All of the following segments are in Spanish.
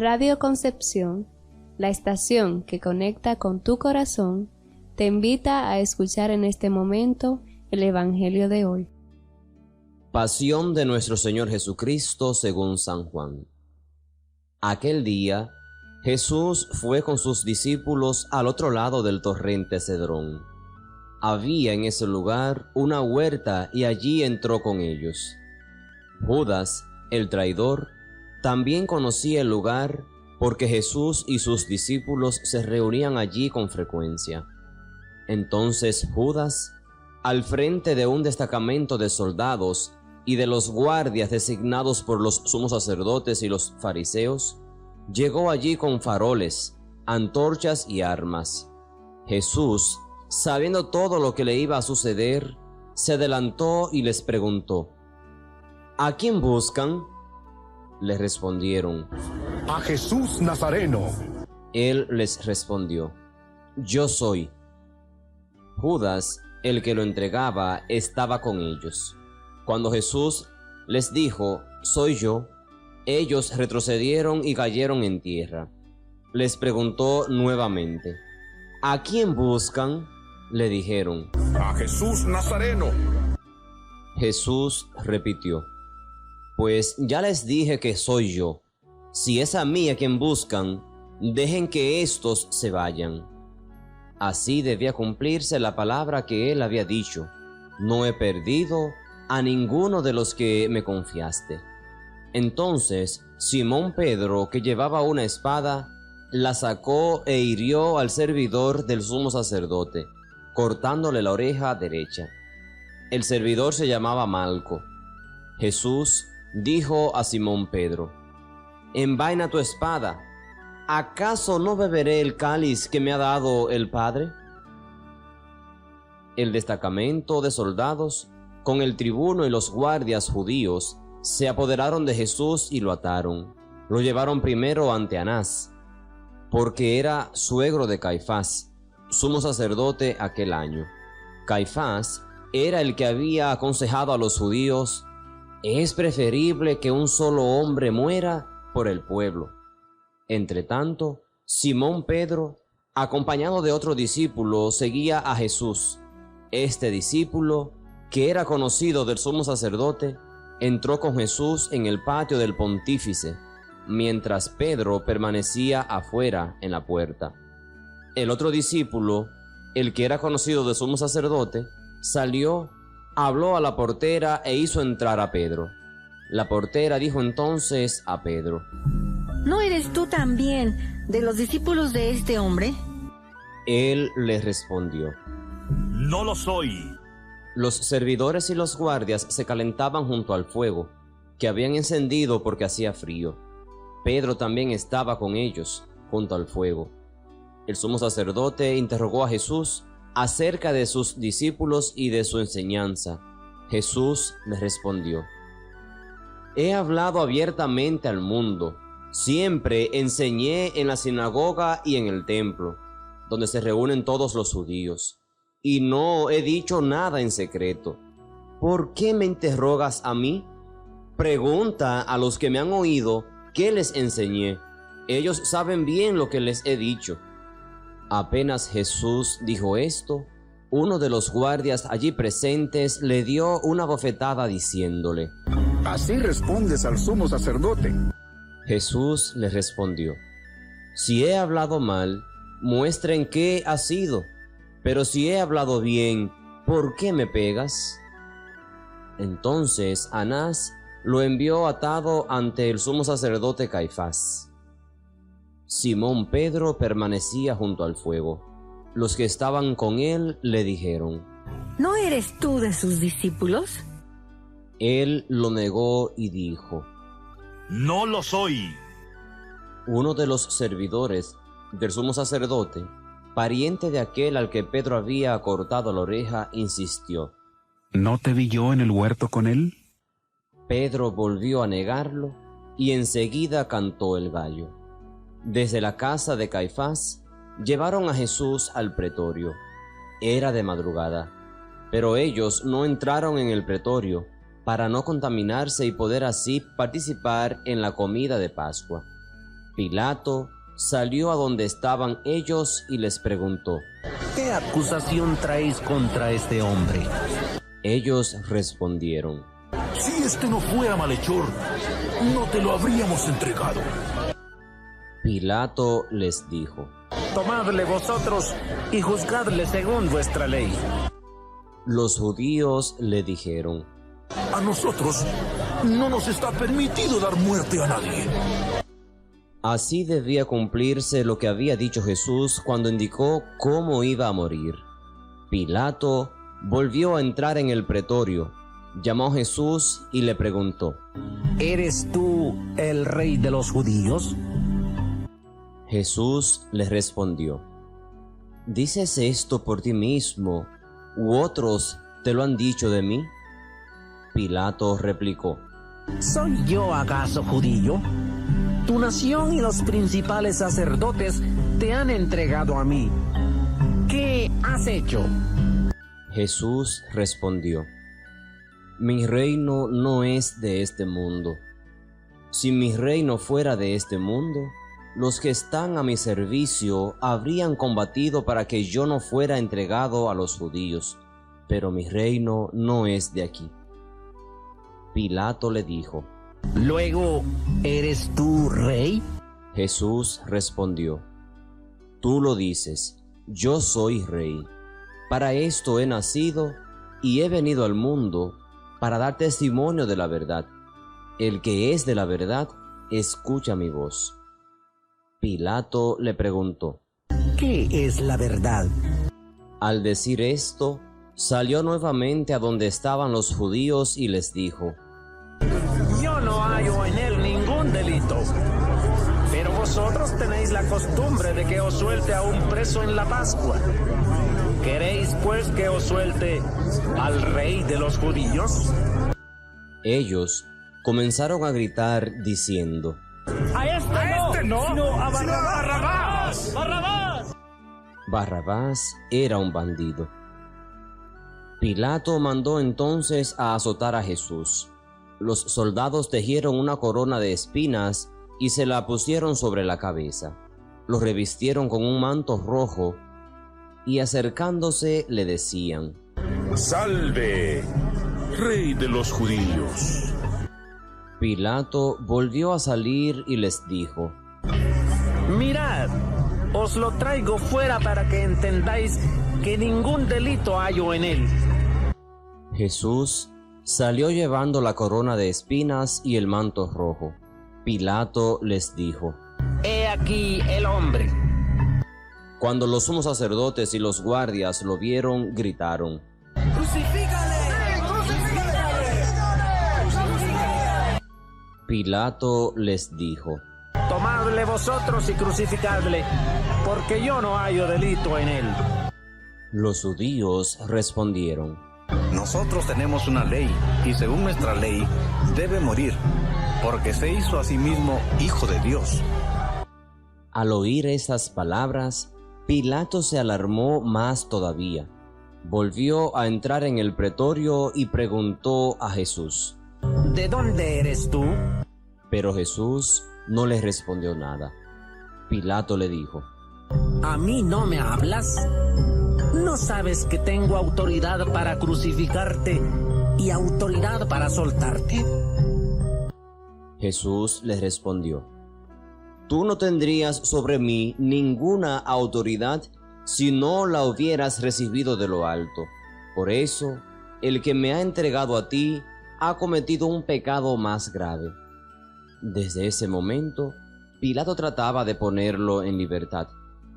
Radio Concepción, la estación que conecta con tu corazón, te invita a escuchar en este momento el Evangelio de hoy. Pasión de nuestro Señor Jesucristo según San Juan. Aquel día, Jesús fue con sus discípulos al otro lado del torrente Cedrón. Había en ese lugar una huerta y allí entró con ellos. Judas, el traidor, también conocía el lugar porque Jesús y sus discípulos se reunían allí con frecuencia. Entonces Judas, al frente de un destacamento de soldados y de los guardias designados por los sumos sacerdotes y los fariseos, llegó allí con faroles, antorchas y armas. Jesús, sabiendo todo lo que le iba a suceder, se adelantó y les preguntó: ¿A quién buscan? Le respondieron: A Jesús Nazareno. Él les respondió: Yo soy. Judas, el que lo entregaba, estaba con ellos. Cuando Jesús les dijo: Soy yo, ellos retrocedieron y cayeron en tierra. Les preguntó nuevamente: ¿A quién buscan? Le dijeron: A Jesús Nazareno. Jesús repitió: Pues ya les dije que soy yo. Si es a mí a quien buscan, dejen que éstos se vayan. Así debía cumplirse la palabra que él había dicho: No he perdido a ninguno de los que me confiaste. Entonces Simón Pedro, que llevaba una espada, la sacó e hirió al servidor del sumo sacerdote, cortándole la oreja derecha. El servidor se llamaba Malco. Jesús dijo a Simón Pedro: Envaina tu espada. ¿Acaso no beberé el cáliz que me ha dado el Padre? El destacamento de soldados, con el tribuno y los guardias judíos, se apoderaron de Jesús y lo ataron. Lo llevaron primero ante Anás, porque era suegro de Caifás, sumo sacerdote aquel año. Caifás era el que había aconsejado a los judíos: es preferible que un solo hombre muera por el pueblo. Entretanto, Simón Pedro, acompañado de otro discípulo, seguía a Jesús. Este discípulo, que era conocido del sumo sacerdote, entró con Jesús en el patio del pontífice, mientras Pedro permanecía afuera en la puerta. El otro discípulo, el que era conocido del sumo sacerdote, salió, habló a la portera e hizo entrar a Pedro. La portera dijo entonces a Pedro: ¿No eres tú también de los discípulos de este hombre? Él le respondió: No lo soy. Los servidores y los guardias se calentaban junto al fuego, que habían encendido porque hacía frío. Pedro también estaba con ellos, junto al fuego. El sumo sacerdote interrogó a Jesús acerca de sus discípulos y de su enseñanza. Jesús le respondió: He hablado abiertamente al mundo. Siempre enseñé en la sinagoga y en el templo, donde se reúnen todos los judíos, y no he dicho nada en secreto. ¿Por qué me interrogas a mí? Pregunta a los que me han oído qué les enseñé. Ellos saben bien lo que les he dicho. Apenas Jesús dijo esto, uno de los guardias allí presentes le dio una bofetada diciéndole: Así respondes al sumo sacerdote. Jesús le respondió: Si he hablado mal, muestren qué ha sido. Pero si he hablado bien, ¿por qué me pegas? Entonces Anás lo envió atado ante el sumo sacerdote Caifás. Simón Pedro permanecía junto al fuego. Los que estaban con él le dijeron: ¿No eres tú de sus discípulos? Él lo negó y dijo: No lo soy. Uno de los servidores del sumo sacerdote, pariente de aquel al que Pedro había cortado la oreja, insistió: ¿No te vi yo en el huerto con él? Pedro volvió a negarlo y enseguida cantó el gallo. Desde la casa de Caifás llevaron a Jesús al pretorio. Era de madrugada, pero ellos no entraron en el pretorio para no contaminarse y poder así participar en la comida de Pascua. Pilato salió a donde estaban ellos y les preguntó: ¿Qué acusación traéis contra este hombre? Ellos respondieron: Si este no fuera malhechor, no te lo habríamos entregado. Pilato les dijo: Tomadle vosotros y juzgadle según vuestra ley. Los judíos le dijeron: A nosotros no nos está permitido dar muerte a nadie. Así debía cumplirse lo que había dicho Jesús cuando indicó cómo iba a morir. Pilato volvió a entrar en el pretorio, llamó a Jesús y le preguntó: ¿Eres tú el rey de los judíos? Jesús le respondió: ¿Dices esto por ti mismo, u otros te lo han dicho de mí? Pilato replicó: ¿Soy yo acaso judío? Tu nación y los principales sacerdotes te han entregado a mí. ¿Qué has hecho? Jesús respondió: Mi reino no es de este mundo. Si mi reino fuera de este mundo, los que están a mi servicio habrían combatido para que yo no fuera entregado a los judíos, pero mi reino no es de aquí. Pilato le dijo: Luego, ¿eres tú rey? Jesús respondió: Tú lo dices, yo soy rey. Para esto he nacido y he venido al mundo para dar testimonio de la verdad. El que es de la verdad, escucha mi voz. Pilato le preguntó: ¿Qué es la verdad? Al decir esto, salió nuevamente a donde estaban los judíos y les dijo: Yo no hallo en él ningún delito. Pero vosotros tenéis la costumbre de que os suelte a un preso en la Pascua. ¿Queréis pues que os suelte al rey de los judíos? Ellos comenzaron a gritar diciendo: ¡A este no! ¡Sino a Barrabás! ¡Barrabás! Barrabás era un bandido. Pilato mandó entonces a azotar a Jesús. Los soldados tejieron una corona de espinas y se la pusieron sobre la cabeza. Lo revistieron con un manto rojo y acercándose le decían: ¡Salve, rey de los judíos! Pilato volvió a salir y les dijo: Mirad, os lo traigo fuera para que entendáis que ningún delito hallo en él. Jesús salió llevando la corona de espinas y el manto rojo. Pilato les dijo: He aquí el hombre. Cuando los sumos sacerdotes y los guardias lo vieron, gritaron: ¡Crucifícale! ¡Crucifícale! Pilato les dijo: Tomadle vosotros y crucificadle, porque yo no hallo delito en él. Los judíos respondieron: Nosotros tenemos una ley, y según nuestra ley, debe morir, porque se hizo a sí mismo hijo de Dios. Al oír estas palabras, Pilato se alarmó más todavía. Volvió a entrar en el pretorio y preguntó a Jesús: ¿De dónde eres tú? Pero Jesús no le respondió nada. Pilato le dijo: ¿A mí no me hablas? ¿No sabes que tengo autoridad para crucificarte y autoridad para soltarte? Jesús le respondió: Tú no tendrías sobre mí ninguna autoridad si no la hubieras recibido de lo alto. Por eso, el que me ha entregado a ti ha cometido un pecado más grave. Desde ese momento, Pilato trataba de ponerlo en libertad,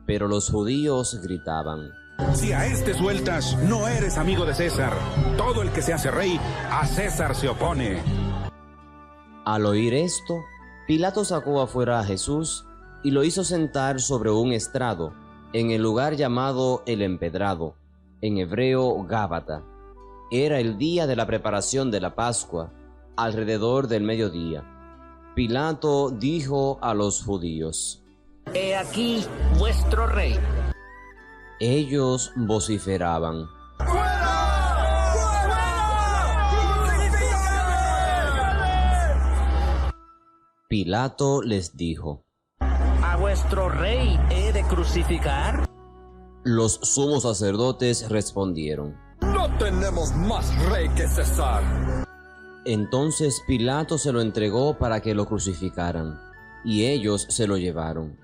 pero los judíos gritaban: Si a este sueltas, no eres amigo de César. Todo el que se hace rey, a César se opone. Al oír esto, Pilato sacó afuera a Jesús y lo hizo sentar sobre un estrado, en el lugar llamado El Empedrado, en hebreo Gábata. Era el día de la preparación de la Pascua, alrededor del mediodía. Pilato dijo a los judíos: He aquí vuestro rey. Ellos vociferaban: Pilato les dijo: vuestro rey he de crucificar? Los sumos sacerdotes respondieron: No tenemos más rey que César. Entonces Pilato se lo entregó para que lo crucificaran, y ellos se lo llevaron.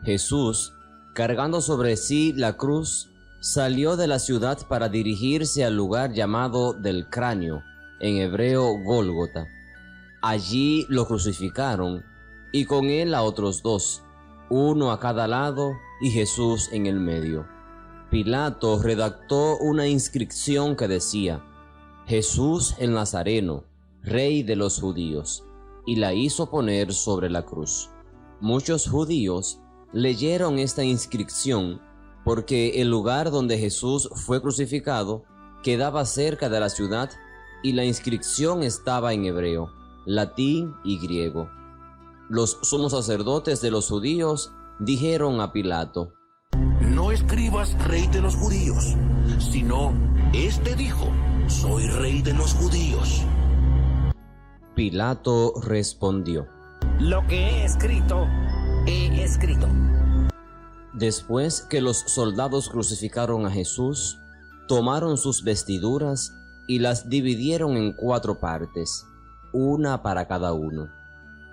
Jesús, cargando sobre sí la cruz, salió de la ciudad para dirigirse al lugar llamado del Cráneo, en hebreo Gólgota. Allí lo crucificaron, y con él a otros dos, uno a cada lado y Jesús en el medio. Pilato redactó una inscripción que decía: Jesús el Nazareno, Rey de los judíos, y la hizo poner sobre la cruz. Muchos judíos leyeron esta inscripción porque el lugar donde Jesús fue crucificado quedaba cerca de la ciudad y la inscripción estaba en hebreo, latín y griego. Los sumos sacerdotes de los judíos dijeron a Pilato: No escribas rey de los judíos, sino este dijo: Soy rey de los judíos. Pilato respondió: Lo que he escrito. Después que los soldados crucificaron a Jesús, tomaron sus vestiduras y las dividieron en 4 partes, una para cada uno.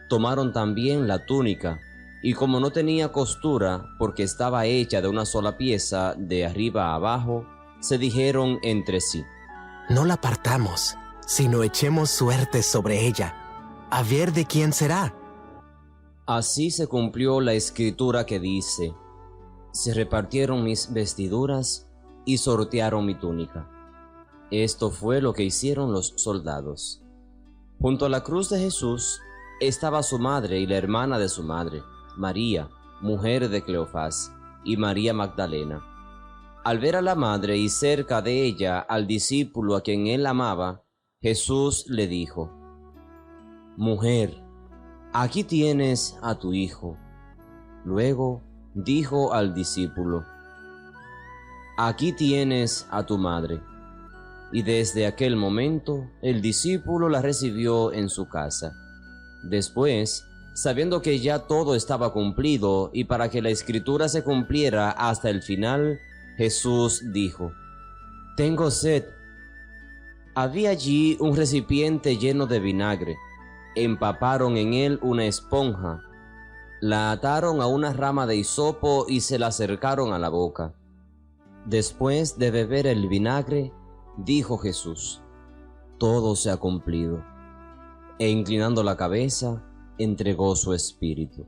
Tomaron también la túnica, y como no tenía costura, porque estaba hecha de una sola pieza de arriba a abajo, se dijeron entre sí: No la partamos, sino echemos suertes sobre ella, a ver de quién será. Así se cumplió la escritura que dice: Se repartieron mis vestiduras y sortearon mi túnica. Esto fue lo que hicieron los soldados. Junto a la cruz de Jesús estaba su madre y la hermana de su madre, María, mujer de Cleofás, y María Magdalena. Al ver a la madre y cerca de ella al discípulo a quien él amaba, Jesús le dijo: Mujer, aquí tienes a tu hijo. Luego dijo al discípulo: Aquí tienes a tu madre. Y desde aquel momento el discípulo la recibió en su casa. Después, sabiendo que ya todo estaba cumplido y para que la escritura se cumpliera hasta el final, Jesús dijo: Tengo sed. Había allí un recipiente lleno de vinagre. Empaparon en él una esponja, la ataron a una rama de hisopo y se la acercaron a la boca. Después de beber el vinagre, dijo Jesús: Todo se ha cumplido. E inclinando la cabeza, entregó su espíritu.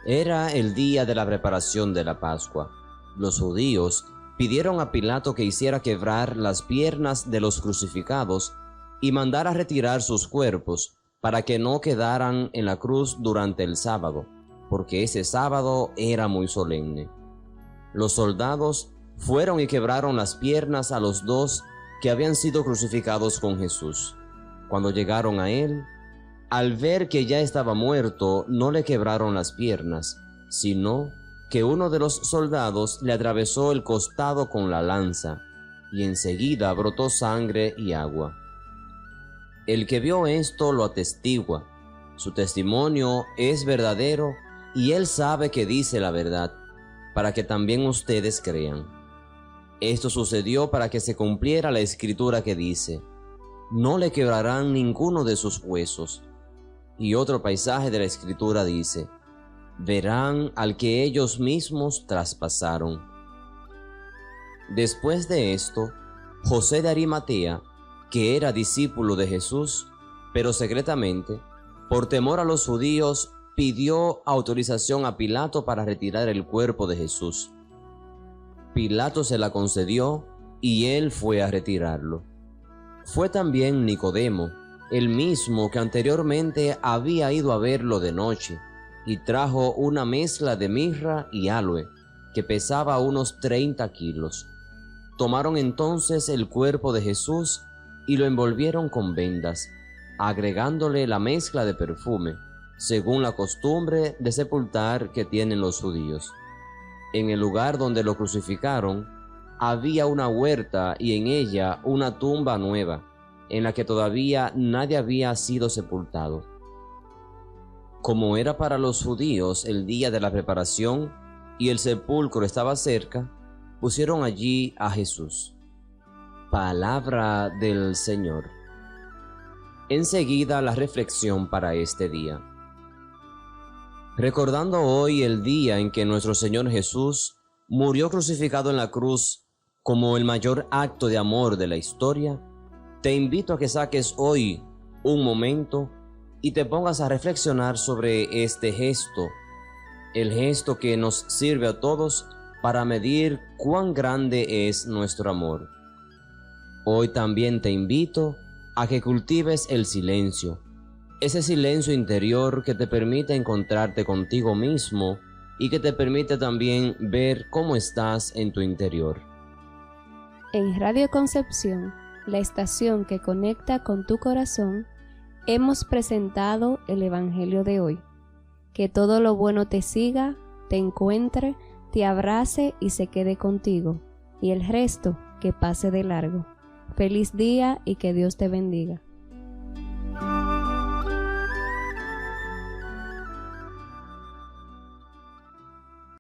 Era el día de la preparación de la Pascua. Los judíos pidieron a Pilato que hiciera quebrar las piernas de los crucificados y mandara retirar sus cuerpos para que no quedaran en la cruz durante el sábado, porque ese sábado era muy solemne. Los soldados fueron y quebraron las piernas a los 2 que habían sido crucificados con Jesús. Cuando llegaron a él, al ver que ya estaba muerto, no le quebraron las piernas, sino que uno de los soldados le atravesó el costado con la lanza, y enseguida brotó sangre y agua. El que vio esto lo atestigua. Su testimonio es verdadero y él sabe que dice la verdad, para que también ustedes crean. Esto sucedió para que se cumpliera la escritura que dice: No le quebrarán ninguno de sus huesos. Y otro pasaje de la escritura dice: Verán al que ellos mismos traspasaron. Después de esto, José de Arimatea, que era discípulo de Jesús, pero secretamente, por temor a los judíos, pidió autorización a Pilato para retirar el cuerpo de Jesús. Pilato se la concedió y él fue a retirarlo. Fue también Nicodemo, el mismo que anteriormente había ido a verlo de noche, y trajo una mezcla de mirra y aloe, que pesaba unos 30 kilos. Tomaron entonces el cuerpo de Jesús y lo envolvieron con vendas, agregándole la mezcla de perfume, según la costumbre de sepultar que tienen los judíos. En el lugar donde lo crucificaron, había una huerta y en ella una tumba nueva, en la que todavía nadie había sido sepultado. Como era para los judíos el día de la preparación y el sepulcro estaba cerca, pusieron allí a Jesús. Palabra del Señor. Enseguida la reflexión para este día. Recordando hoy el día en que nuestro Señor Jesús murió crucificado en la cruz como el mayor acto de amor de la historia, te invito a que saques hoy un momento y te pongas a reflexionar sobre este gesto, el gesto que nos sirve a todos para medir cuán grande es nuestro amor. Hoy también te invito a que cultives el silencio, ese silencio interior que te permite encontrarte contigo mismo y que te permite también ver cómo estás en tu interior. En Radio Concepción, la estación que conecta con tu corazón, hemos presentado el Evangelio de hoy. Que todo lo bueno te siga, te encuentre, te abrace y se quede contigo, y el resto que pase de largo. Feliz día y que Dios te bendiga.